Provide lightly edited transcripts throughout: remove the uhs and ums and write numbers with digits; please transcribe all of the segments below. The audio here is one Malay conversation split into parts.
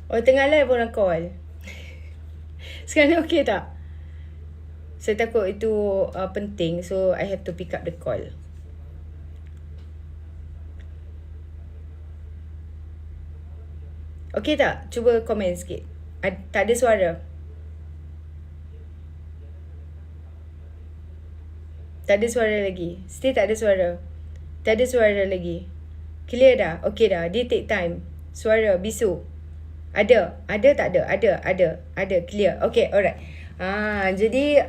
Oh, tengah live orang call. Sekarang ni okey tak? Saya takut itu penting, so I have to pick up the call. Okey tak? Cuba komen sikit. Tak ada suara. Tak ada suara lagi. Still tak ada suara. Tak ada suara lagi. Clear dah? Okey dah. Dia take time. Suara bisu. Ada? Ada tak ada? Ada. Clear. Okay, alright. Jadi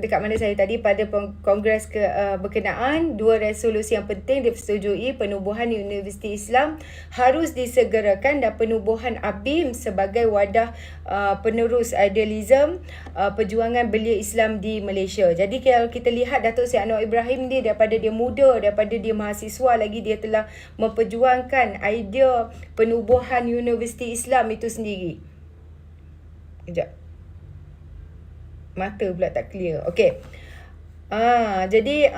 dekat mana saya tadi pada kongres berkenaan, 2 resolusi yang penting dipersetujui. Penubuhan Universiti Islam harus disegerakan dan penubuhan ABIM sebagai wadah penerus idealism perjuangan belia Islam di Malaysia. Jadi kalau kita lihat Datuk Seri Anwar Ibrahim ni, daripada dia muda, daripada dia mahasiswa lagi, dia telah memperjuangkan idea penubuhan Universiti Islam itu sendiri. Sekejap. Mata pula tak clear. Okey. Jadi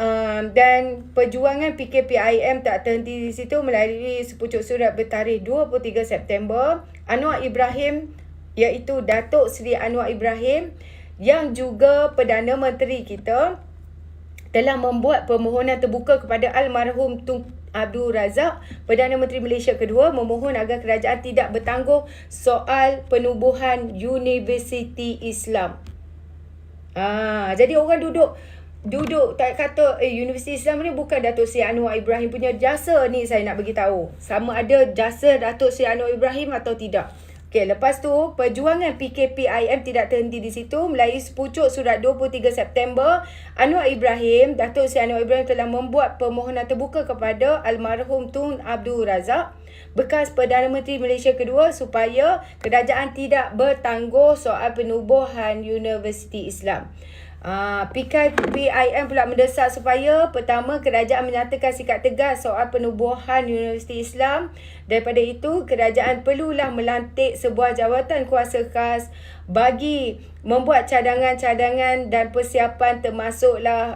dan perjuangan PKPIM tak terhenti di situ. Melalui sepucuk surat bertarikh 23 September, Anwar Ibrahim, iaitu Datuk Seri Anwar Ibrahim yang juga Perdana Menteri kita, telah membuat permohonan terbuka kepada almarhum Tun Abdul Razak, Perdana Menteri Malaysia kedua, memohon agar kerajaan tidak bertanggung soal penubuhan Universiti Islam. Jadi orang duduk tak kata Universiti Islam ni bukan Datuk Seri Anwar Ibrahim punya jasa ni. Saya nak bagi tahu sama ada jasa Datuk Seri Anwar Ibrahim atau tidak. Okey, lepas tu perjuangan PKPIM tidak terhenti di situ. Melalui sepucuk surat 23 September, Anwar Ibrahim, Datuk Seri Anwar Ibrahim telah membuat permohonan terbuka kepada almarhum Tun Abdul Razak, bekas Perdana Menteri Malaysia kedua, supaya kerajaan tidak bertangguh soal penubuhan Universiti Islam. PKPIM pula mendesak supaya pertama, kerajaan menyatakan sikap tegas soal penubuhan Universiti Islam. Daripada itu, kerajaan perlulah melantik sebuah jawatan kuasa khas bagi membuat cadangan-cadangan dan persiapan, termasuklah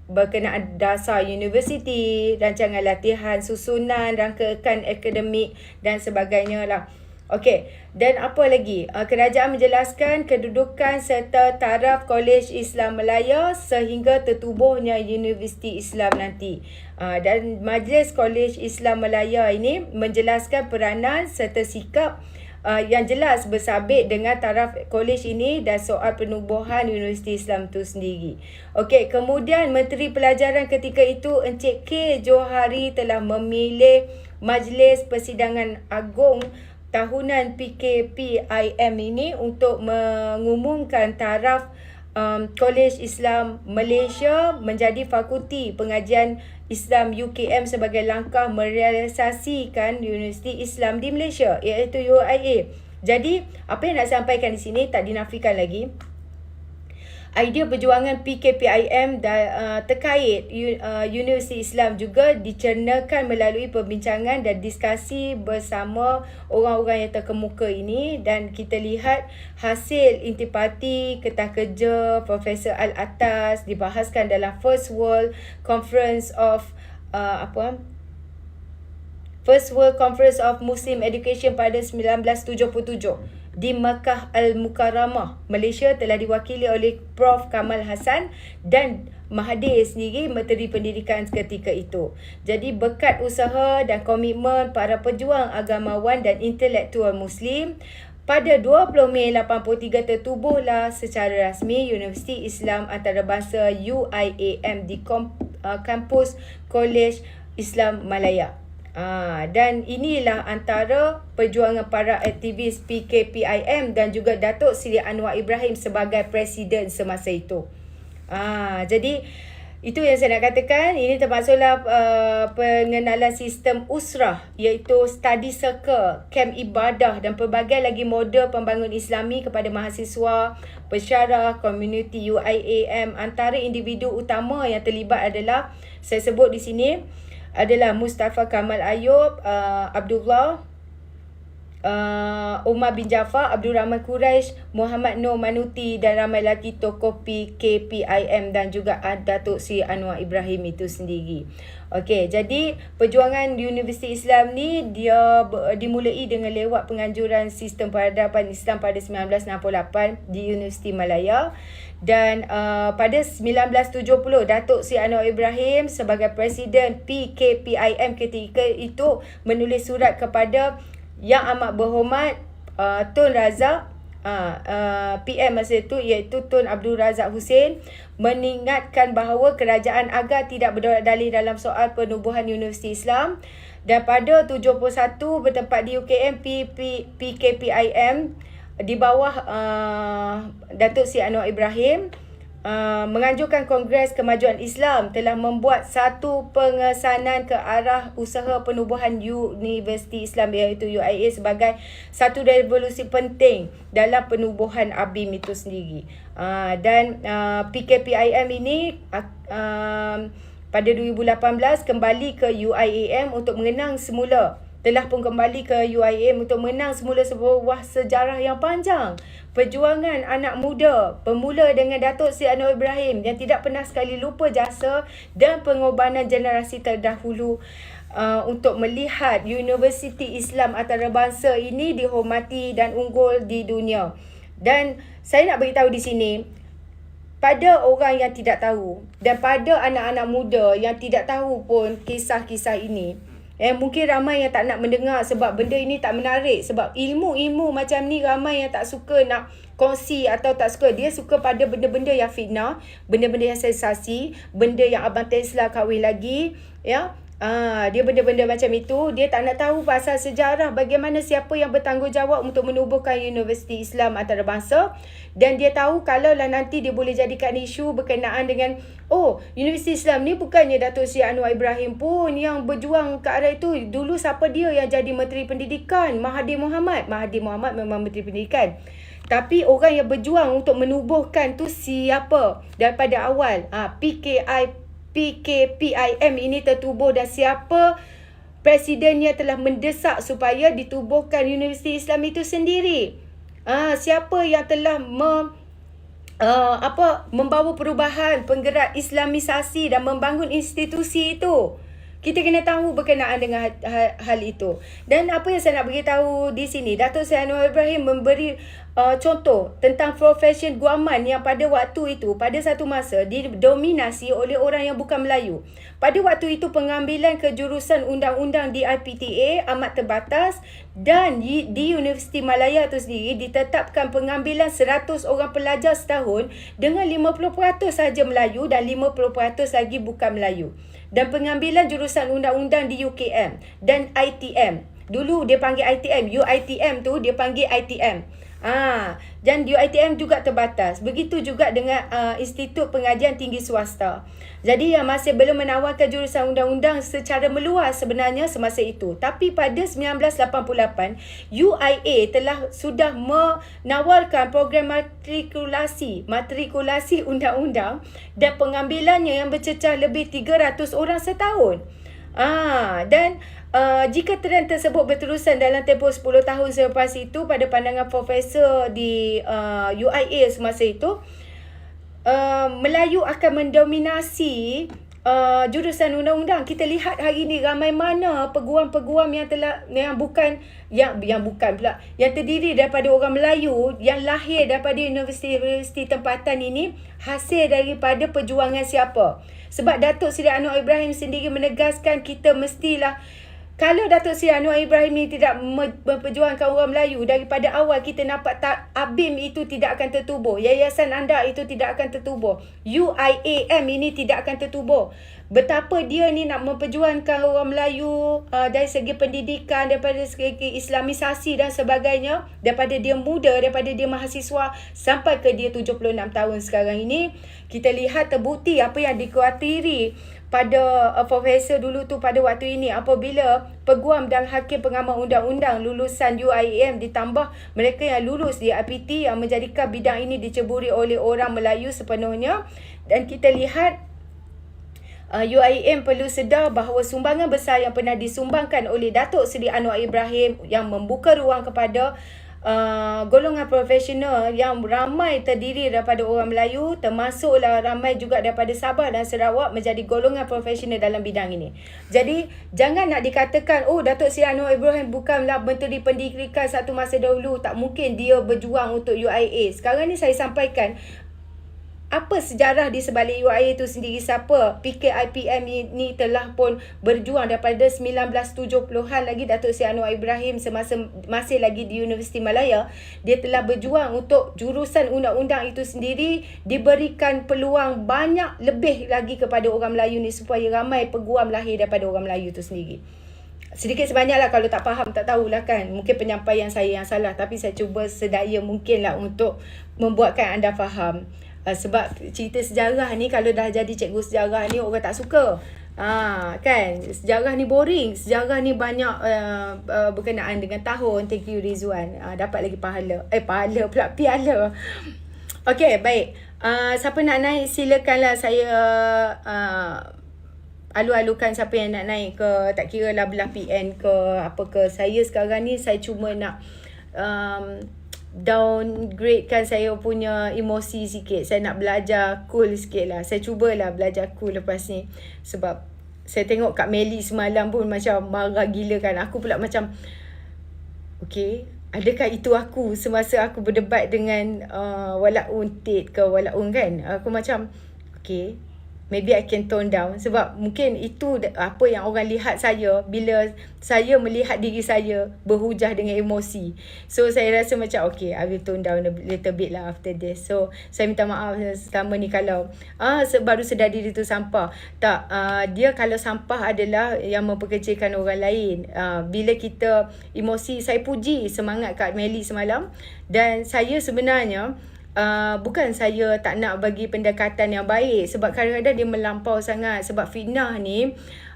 berkenaan dasar universiti, rancangan latihan, susunan, rangkaian akademik dan sebagainya lah. Okey, dan apa lagi? Kerajaan menjelaskan kedudukan serta taraf Kolej Islam Malaya sehingga tertubuhnya Universiti Islam nanti. Dan Majlis Kolej Islam Malaya ini menjelaskan peranan serta sikap yang jelas bersabit dengan taraf kolej ini dan soal penubuhan Universiti Islam itu sendiri. Okey, kemudian Menteri Pelajaran ketika itu, Encik K. Johari, telah memilih Majlis Persidangan Agung tahunan PKPIM ini untuk mengumumkan taraf Kolej Islam Malaysia menjadi Fakulti Pengajian Islam UKM sebagai langkah merealisasikan Universiti Islam di Malaysia, iaitu UIA. Jadi, apa yang nak sampaikan di sini tak dinafikan lagi. Idea perjuangan PKPIM terkait Universiti Islam juga dicernakan melalui perbincangan dan diskusi bersama orang-orang yang terkemuka ini, dan kita lihat hasil intipati Ketah Kerja Profesor Al-Atas dibahaskan dalam First World Conference of Muslim Education pada 1977 di Makkah Al-Mukarramah, Malaysia, telah diwakili oleh Prof Kamal Hassan dan Mahathir sendiri, Menteri Pendidikan ketika itu. Jadi berkat usaha dan komitmen para pejuang agamawan dan intelektual Muslim, pada 20 Mei 1983 tertubuhlah secara rasmi Universiti Islam Antarabangsa UIAM di kampus Kolej Islam Malaya. Dan inilah antara perjuangan para aktivis PKPIM dan juga Datuk Seri Anwar Ibrahim sebagai presiden semasa itu. Jadi itu yang saya nak katakan. Ini termasuklah pengenalan sistem usrah, iaitu study circle, camp ibadah dan pelbagai lagi model pembangun Islami kepada mahasiswa, pensyarah, komuniti UIAM. Antara individu utama yang terlibat adalah, saya sebut di sini, adalah Mustafa Kamal Ayub, Abdullah Umar bin Jaafar, Abdul Rahman Quraisy, Muhammad Noor Manuti dan ramai lagi tokoh PKPIM dan juga Datuk Seri Anwar Ibrahim itu sendiri. Okey, jadi perjuangan Universiti Islam ni dia dimulai dengan lewat penganjuran sistem peradaban Islam pada 1968 di Universiti Malaya. Dan pada 1970 Datuk Seri Anwar Ibrahim sebagai Presiden PKPIM ketika itu menulis surat kepada Yang Amat Berhormat Tun Razak PM masa itu, iaitu Tun Abdul Razak Hussein, mengingatkan bahawa kerajaan agar tidak berdaulat dalih dalam soal penubuhan Universiti Islam. Dan pada 71 bertempat di UKM, PKPIM di bawah Datuk Seri Anwar Ibrahim menganjurkan Kongres Kemajuan Islam telah membuat satu pengesanan ke arah usaha penubuhan Universiti Islam iaitu UIA sebagai satu revolusi penting dalam penubuhan ABIM itu sendiri. Dan PKPIM ini pada 2018 kembali ke UIAM untuk mengenang semula. Telah pun kembali ke UIAM untuk mengenang semula sebuah sejarah yang panjang. Perjuangan anak muda bermula dengan Datuk Seri Anwar Ibrahim yang tidak pernah sekali lupa jasa dan pengorbanan generasi terdahulu untuk melihat Universiti Islam Antarabangsa ini dihormati dan unggul di dunia. Dan saya nak beritahu di sini, pada orang yang tidak tahu dan pada anak-anak muda yang tidak tahu pun kisah-kisah ini, mungkin ramai yang tak nak mendengar sebab benda ini tak menarik. Sebab ilmu-ilmu macam ni ramai yang tak suka nak kongsi atau tak suka. Dia suka pada benda-benda yang fitnah, benda-benda yang sensasi, benda yang Abang Tesla kahwin lagi, ya. Dia benda-benda macam itu. Dia tak nak tahu pasal sejarah bagaimana siapa yang bertanggungjawab untuk menubuhkan Universiti Islam Antarabangsa. Dan dia tahu kalaulah nanti dia boleh jadikan isu berkenaan dengan Universiti Islam ni bukannya Datuk Seri Anwar Ibrahim pun yang berjuang ke arah itu. Dulu siapa dia yang jadi Menteri Pendidikan? Mahathir Mohamad. Mahathir Mohamad memang Menteri Pendidikan. Tapi orang yang berjuang untuk menubuhkan tu siapa? Daripada awal PKPIM ini tertubuh dan siapa presidennya telah mendesak supaya ditubuhkan Universiti Islam itu sendiri. Siapa yang telah membawa perubahan, penggerak Islamisasi dan membangun institusi itu. Kita kena tahu berkenaan dengan hal itu. Dan apa yang saya nak beritahu di sini, Datuk Seri Anwar Ibrahim memberi contoh tentang profesi guaman yang pada waktu itu, pada satu masa, didominasi oleh orang yang bukan Melayu. Pada waktu itu, pengambilan kejurusan undang-undang di IPTA amat terbatas dan di Universiti Malaya itu sendiri ditetapkan pengambilan 100 orang pelajar setahun dengan 50% sahaja Melayu dan 50% lagi bukan Melayu. Dan pengambilan jurusan undang-undang di UKM dan ITM. Dulu dia panggil ITM, UITM tu dia panggil ITM. Dan UITM juga terbatas. Begitu juga dengan Institut Pengajian Tinggi Swasta. Jadi yang masih belum menawarkan jurusan undang-undang secara meluas sebenarnya semasa itu. Tapi pada 1988, UIA sudah menawarkan program matrikulasi undang-undang dan pengambilannya yang bercecah lebih 300 orang setahun. Dan jika trend tersebut berterusan dalam tempoh 10 tahun selepas itu, pada pandangan profesor di UIA semasa itu, Melayu akan mendominasi jurusan undang-undang. Kita lihat hari ini ramai mana peguam-peguam yang terdiri daripada orang Melayu yang lahir daripada universiti tempatan ini hasil daripada perjuangan siapa? Sebab Datuk Seri Anwar Ibrahim sendiri menegaskan kita mestilah, kalau Datuk Seri Anwar Ibrahim ni tidak memperjuangkan orang Melayu daripada awal, kita nampak ABIM itu tidak akan tertubuh. Yayasan anda itu tidak akan tertubuh. UIAM ini tidak akan tertubuh. Betapa dia ni nak memperjuangkan orang Melayu dari segi pendidikan, daripada segi Islamisasi dan sebagainya. Daripada dia muda, daripada dia mahasiswa sampai ke dia 76 tahun sekarang ini. Kita lihat terbukti apa yang dikhawatiri pada profesor dulu tu pada waktu ini, apabila peguam dan hakim pengamal undang-undang lulusan UIAM ditambah mereka yang lulus di IPT yang menjadikan bidang ini diceburi oleh orang Melayu sepenuhnya. Dan kita lihat UIM perlu sedar bahawa sumbangan besar yang pernah disumbangkan oleh Datuk Seri Anwar Ibrahim yang membuka ruang kepada golongan profesional yang ramai terdiri daripada orang Melayu, termasuklah ramai juga daripada Sabah dan Sarawak menjadi golongan profesional dalam bidang ini. Jadi jangan nak dikatakan Datuk Seri Anwar Ibrahim bukanlah Menteri Pendidikan satu masa dahulu, tak mungkin dia berjuang untuk UIA. Sekarang ni saya sampaikan apa sejarah di sebalik UIA itu sendiri. Siapa PKIPM ini telah pun berjuang daripada 1970-an lagi. Datuk Seri Anwar Ibrahim semasa masih lagi di Universiti Malaya, dia telah berjuang untuk jurusan undang-undang itu sendiri diberikan peluang banyak lebih lagi kepada orang Melayu ni, supaya ramai peguam lahir daripada orang Melayu itu sendiri. Sedikit sebanyaklah, kalau tak faham, tak tahulah kan, mungkin penyampaian saya yang salah, tapi saya cuba sedaya mungkinlah untuk membuatkan anda faham. Sebab cerita sejarah ni, kalau dah jadi cikgu sejarah ni, orang tak suka. Kan, sejarah ni boring. Sejarah ni banyak berkenaan dengan tahun. Thank you Rizwan. Dapat lagi pahala. Pahala pula, piala. Okey, baik. Siapa nak naik, silakanlah. Saya alu-alukan siapa yang nak naik ke, tak kira lah belah PN ke apa ke. Saya sekarang ni, saya cuma nak downgradekan saya punya emosi sikit. Saya nak belajar cool sikit lah. Saya cubalah belajar cool lepas ni. Sebab saya tengok Kak Melly semalam pun macam marah gila kan. Aku pula macam, okay, adakah itu aku semasa aku berdebat dengan Walaun Tate ke Walaun kan. Aku macam, okay, maybe I can tone down. Sebab mungkin itu apa yang orang lihat saya bila saya melihat diri saya berhujah dengan emosi. So saya rasa macam okay, I will tone down a little bit lah after this. So saya minta maaf selama ni kalau baru sedar diri tu sampah. Tak, dia kalau sampah adalah yang memperkecilkan orang lain. Bila kita emosi, saya puji semangat Kak Melly semalam. Dan saya sebenarnya bukan saya tak nak bagi pendekatan yang baik, sebab kadang-kadang dia melampau sangat. Sebab fitnah ni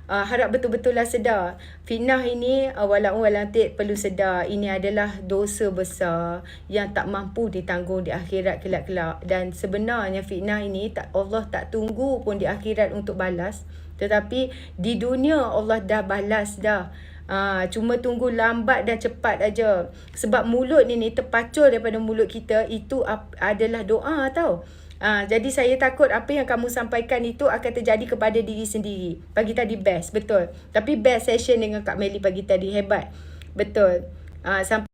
harap betul-betul lah sedar. Fitnah ini Walaun Tate perlu sedar, ini adalah dosa besar yang tak mampu ditanggung di akhirat kelak-kelak. Dan sebenarnya fitnah ini Allah tak tunggu pun di akhirat untuk balas, tetapi di dunia Allah dah balas dah. Cuma tunggu lambat dan cepat aja. Sebab mulut ni terpacul daripada mulut kita, itu adalah doa tau. Jadi saya takut apa yang kamu sampaikan itu akan terjadi kepada diri sendiri. Pagi tadi best, betul. Tapi best session dengan Kak Melly pagi tadi, hebat. Betul. Sampai